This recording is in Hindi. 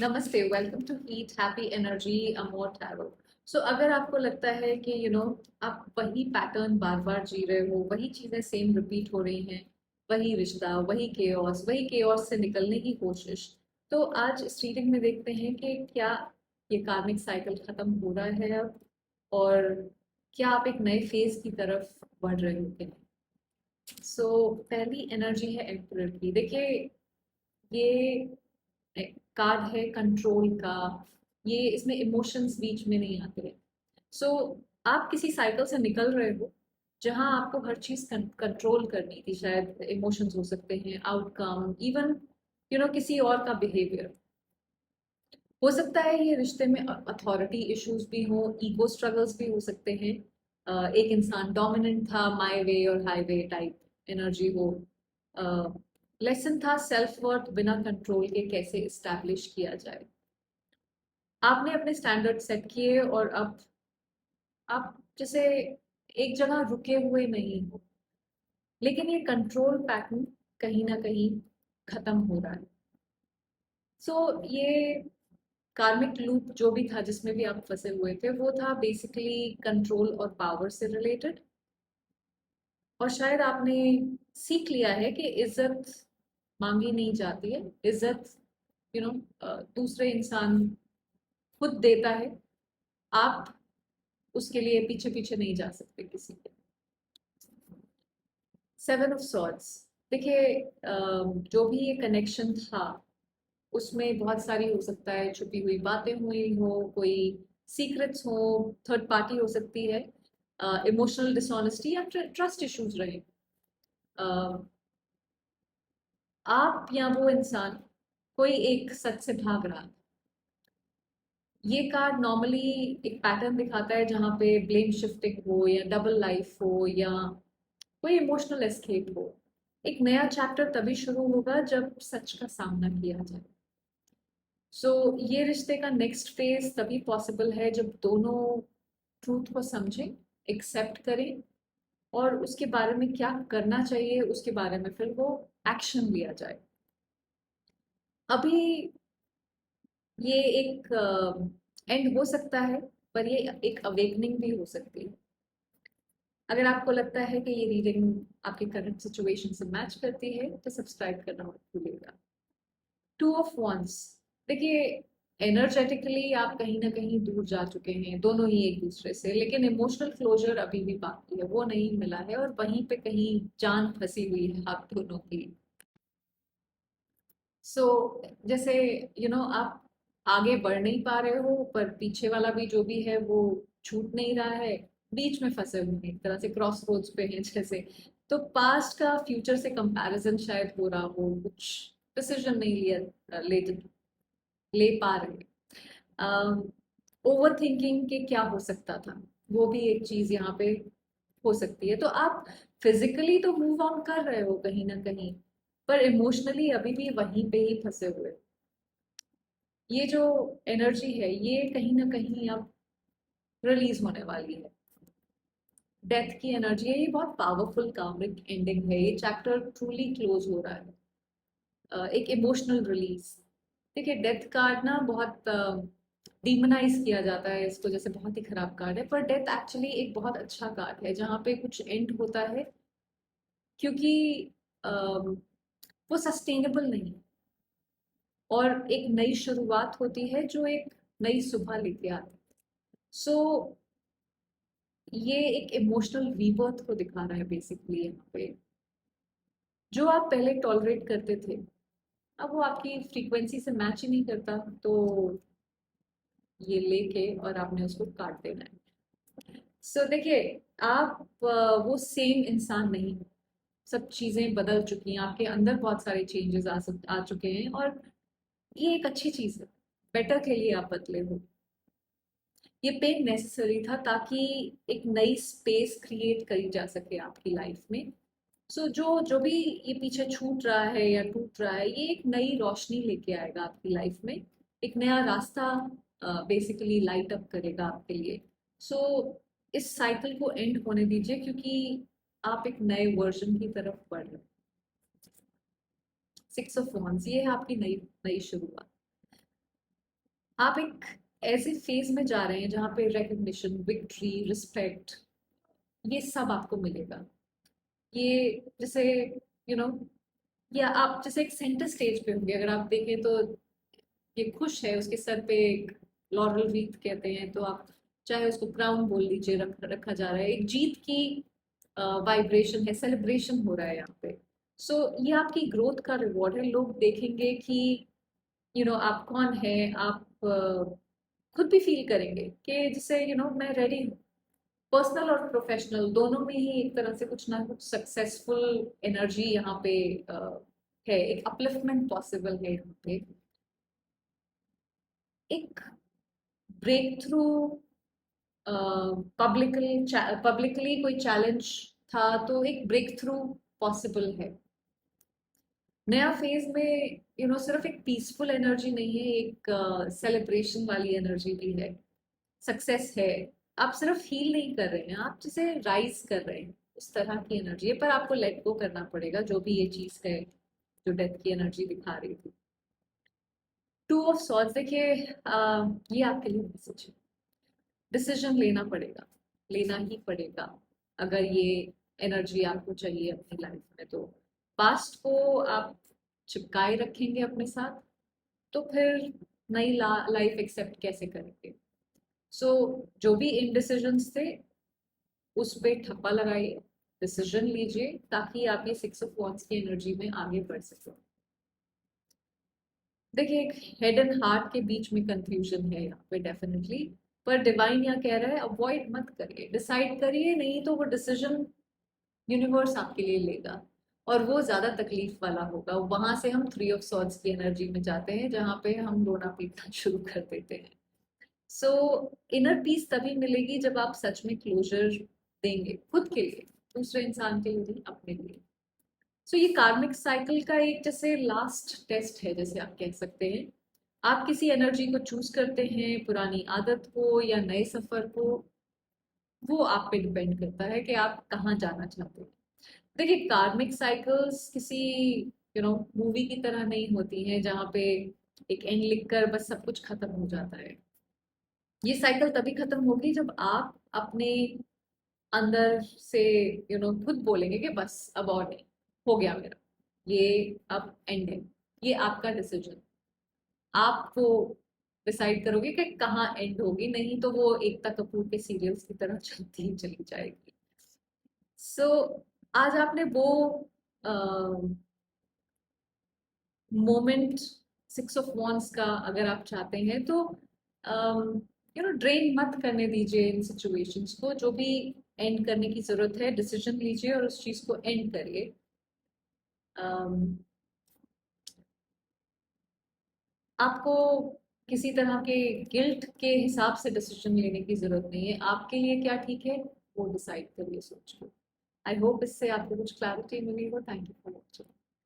नमस्ते, welcome to heat happy energy amor tarot. So अगर आपको लगता है कि आप वही पैटर्न बार बार जी रहे हो, वही चीजें सेम रिपीट हो रही हैं, वही केओस से निकलने की कोशिश, तो आज इस रीडिंग में देखते हैं कि क्या ये कार्मिक साइकिल खत्म हो रहा है अब, और क्या आप एक नए फेज की तरफ बढ़ रहे हो कि नहीं। सो पहली एनर्जी है एम्परर की। देखिए, ये कार्ड है कंट्रोल का। ये इसमें इमोशंस बीच में नहीं आते हैं। सो आप किसी साइकिल से निकल रहे हो जहां आपको हर चीज कंट्रोल करनी थी। शायद इमोशंस हो सकते हैं, आउटकम, इवन किसी और का बिहेवियर हो सकता है। ये रिश्ते में अथॉरिटी इश्यूज भी हो, ईगो स्ट्रगल्स भी हो सकते हैं। एक इंसान डोमिनेंट था, माय वे और हाईवे टाइप एनर्जी हो। लेसन था सेल्फ वर्थ बिना कंट्रोल के कैसे इस्टेब्लिश किया जाए। आपने अपने स्टैंडर्ड सेट किए और अब आप जैसे एक जगह रुके हुए नहीं हो, लेकिन ये कंट्रोल पैटर्न कहीं ना कहीं खत्म हो रहा है। सो ये कार्मिक लूप जो भी था जिसमें भी आप फंसे हुए थे, वो था बेसिकली कंट्रोल और पावर से रिलेटेड। और शायद आपने सीख लिया है कि इज्जत मांगी नहीं जाती है। इज्जत दूसरे इंसान खुद देता है। आप उसके लिए पीछे पीछे नहीं जा सकते किसी के। Seven of swords. देखिए, जो भी ये कनेक्शन था उसमें बहुत सारी हो सकता है छुपी हुई बातें हुई हो, कोई सीक्रेट्स हो, थर्ड पार्टी हो सकती है, इमोशनल डिसऑनेस्टी या ट्रस्ट इश्यूज रहे। अ, आप या वो इंसान कोई एक सच से भाग रहा है। ये कार्ड नॉर्मली एक पैटर्न दिखाता है जहाँ पे ब्लेम शिफ्टिंग हो या डबल लाइफ हो या कोई इमोशनल एस्केप हो। एक नया चैप्टर तभी शुरू होगा जब सच का सामना किया जाए। सो ये रिश्ते का नेक्स्ट फेज तभी पॉसिबल है जब दोनों ट्रूथ को समझें, एक्सेप्ट करें, और उसके बारे में क्या करना चाहिए उसके बारे में फिर वो एक्शन लिया जाए। अभी ये एक एंड हो सकता है, पर ये एक अवेकनिंग भी हो सकती है। अगर आपको लगता है कि ये रीडिंग आपके करंट सिचुएशन से मैच करती है तो सब्सक्राइब करना मत भूलिएगा। Two of once. देखिए, एनर्जेटिकली आप कहीं ना कहीं दूर जा चुके हैं दोनों ही एक दूसरे से, लेकिन इमोशनल क्लोजर अभी भी बाकी है, वो नहीं मिला है, और वहीं पे कहीं जान फंसी हुई है आप दोनों की। सो जैसे आप आगे बढ़ नहीं पा रहे हो, पर पीछे वाला भी जो भी है वो छूट नहीं रहा है। बीच में फंसे हुए हैं, एक तरह से क्रॉस रोड्स पे हैं जैसे। तो पास्ट का फ्यूचर से कंपैरिजन शायद हो रहा हो, कुछ डिसीजन नहीं ले ले पा रहे। ओवर थिंकिंग के क्या हो सकता था, वो भी एक चीज यहाँ पे हो सकती है। तो आप फिजिकली तो मूव ऑन कर रहे हो कहीं ना कहीं, पर इमोशनली अभी भी वहीं पे ही फंसे हुए। ये जो एनर्जी है ये कहीं ना कहीं अब रिलीज होने वाली है। डेथ की एनर्जी है, ये बहुत पावरफुल कार्मिक एंडिंग है। ये चैप्टर ट्रूली क्लोज हो रहा है। एक इमोशनल रिलीज। देखिए, डेथ कार्ड ना बहुत डीमोनाइज किया जाता है इसको, जैसे बहुत ही खराब कार्ड है, पर डेथ एक्चुअली एक बहुत अच्छा कार्ड है जहाँ पे कुछ एंड होता है, क्योंकि वो सस्टेनेबल नहीं, और एक नई शुरुआत होती है जो एक नई सुबह लेके आती है। सो ये एक इमोशनल रीबर्थ को दिखा रहा है बेसिकली यहाँ पे। जो आप पहले टॉलरेट करते थे, अब वो आपकी फ्रीक्वेंसी से मैच ही नहीं करता, तो ये लेके और आपने उसको काट देना है। सो देखिए, आप वो सेम इंसान नहीं हो। सब चीजें बदल चुकी हैं, आपके अंदर बहुत सारे चेंजेस आ चुके हैं, और ये एक अच्छी चीज है। बेटर के लिए आप बदले हो। ये पेन नेसेसरी था ताकि एक नई स्पेस क्रिएट करी जा सके आपकी लाइफ में। सो जो भी ये पीछे छूट रहा है या टूट रहा है, ये एक नई रोशनी लेके आएगा आपकी लाइफ में। एक नया रास्ता बेसिकली लाइट अप करेगा आपके लिए। सो इस साइकिल को एंड होने दीजिए, क्योंकि आप एक नए वर्जन की तरफ बढ़ रहे हैं। सिक्स ऑफ wands, ये है आपकी नई नई शुरुआत। आप एक ऐसे फेज में जा रहे हैं जहाँ पे रिकग्निशन, विक्ट्री, रिस्पेक्ट, ये सब आपको मिलेगा। ये जैसे यू नो या आप जैसे एक सेंटर स्टेज पे होंगे, अगर आप देखें तो ये खुश है, उसके सर पे एक लॉरल रीथ कहते हैं, तो आप चाहे उसको क्राउन बोल लीजिए, रखा जा रहा है, एक जीत की वाइब्रेशन है, सेलिब्रेशन हो रहा है यहाँ पे। सो ये आपकी ग्रोथ का रिवॉर्ड है। लोग देखेंगे कि आप कौन है, आप खुद भी फील करेंगे कि जैसे मैं रेडी हूँ। पर्सनल और प्रोफेशनल दोनों में ही एक तरह से कुछ ना कुछ सक्सेसफुल एनर्जी यहाँ पे है, एक अपलिफ्टमेंट पॉसिबल है यहाँ पे। एक ब्रेक थ्रू, पब्लिकली कोई चैलेंज था, तो एक ब्रेक थ्रू पॉसिबल है। नया फेज में सिर्फ एक पीसफुल एनर्जी नहीं है, एक सेलिब्रेशन वाली एनर्जी भी है, सक्सेस है। आप सिर्फ हील नहीं कर रहे हैं, आप जैसे राइज कर रहे हैं, उस तरह की एनर्जी है। पर आपको लेट गो करना पड़ेगा जो भी ये चीज है जो डेथ की एनर्जी दिखा रही थी। टू ऑफ सॉर्ड्स, देखिए ये आपके लिए मैसेज है। डिसीजन लेना पड़ेगा, लेना ही पड़ेगा अगर ये एनर्जी आपको चाहिए अपनी लाइफ में। तो पास्ट को आप चिपकाए रखेंगे अपने साथ, तो फिर नई लाइफ एक्सेप्ट कैसे करेंगे? सो जो भी इनडिसीजंस थे उस पे ठप्पा लगाइए, डिसीजन लीजिए, ताकि आप ये सिक्स ऑफ वॉन्ड्स की एनर्जी में आगे बढ़ सकें। देखिए, एक हेड एंड हार्ट के बीच में कंफ्यूजन है यहाँ पे डेफिनेटली, पर डिवाइन यहाँ कह रहा है अवॉइड मत करिए, डिसाइड करिए, नहीं तो वो डिसीजन यूनिवर्स आपके लिए लेगा और वो ज्यादा तकलीफ वाला होगा। वहां से हम थ्री ऑफ सॉर्ड्स की एनर्जी में जाते हैं जहाँ पे हम रोना पीटना शुरू कर देते हैं। सो इनर पीस तभी मिलेगी जब आप सच में क्लोजर देंगे खुद के लिए, दूसरे इंसान के लिए नहीं, अपने लिए। सो ये कार्मिक साइकिल का एक जैसे लास्ट टेस्ट है, जैसे आप कह सकते हैं। आप किसी एनर्जी को चूज करते हैं, पुरानी आदत को या नए सफर को, वो आप पे डिपेंड करता है कि आप कहाँ जाना चाहते हैं। देखिए, कार्मिक साइकिल्स किसी मूवी की तरह नहीं होती हैं जहाँ पे एक एंड लिखकर बस सब कुछ खत्म हो जाता है। ये साइकिल तभी खत्म होगी जब आप अपने अंदर से खुद बोलेंगे कि बस अब और नहीं, हो गया मेरा, ये अब एंड है। ये आपका डिसीजन, आपको डिसाइड करोगे कि कहाँ एंड होगी, नहीं तो वो एकता कपूर के सीरियल्स की तरह चलती ही चली जाएगी। सो आज आपने वो मोमेंट, सिक्स ऑफ वॉन्ड्स का अगर आप चाहते हैं तो ड्रेन मत करने दीजिए इन सिचुएशंस को। जो भी एंड करने की जरूरत है, डिसीजन लीजिए और उस चीज को एंड करिए। आपको किसी तरह के गिल्ट के हिसाब से डिसीजन लेने की जरूरत नहीं है, आपके लिए क्या ठीक है वो डिसाइड करिए सोच के। आई होप इससे आपको कुछ क्लैरिटी मिली हो। Thank you for watching.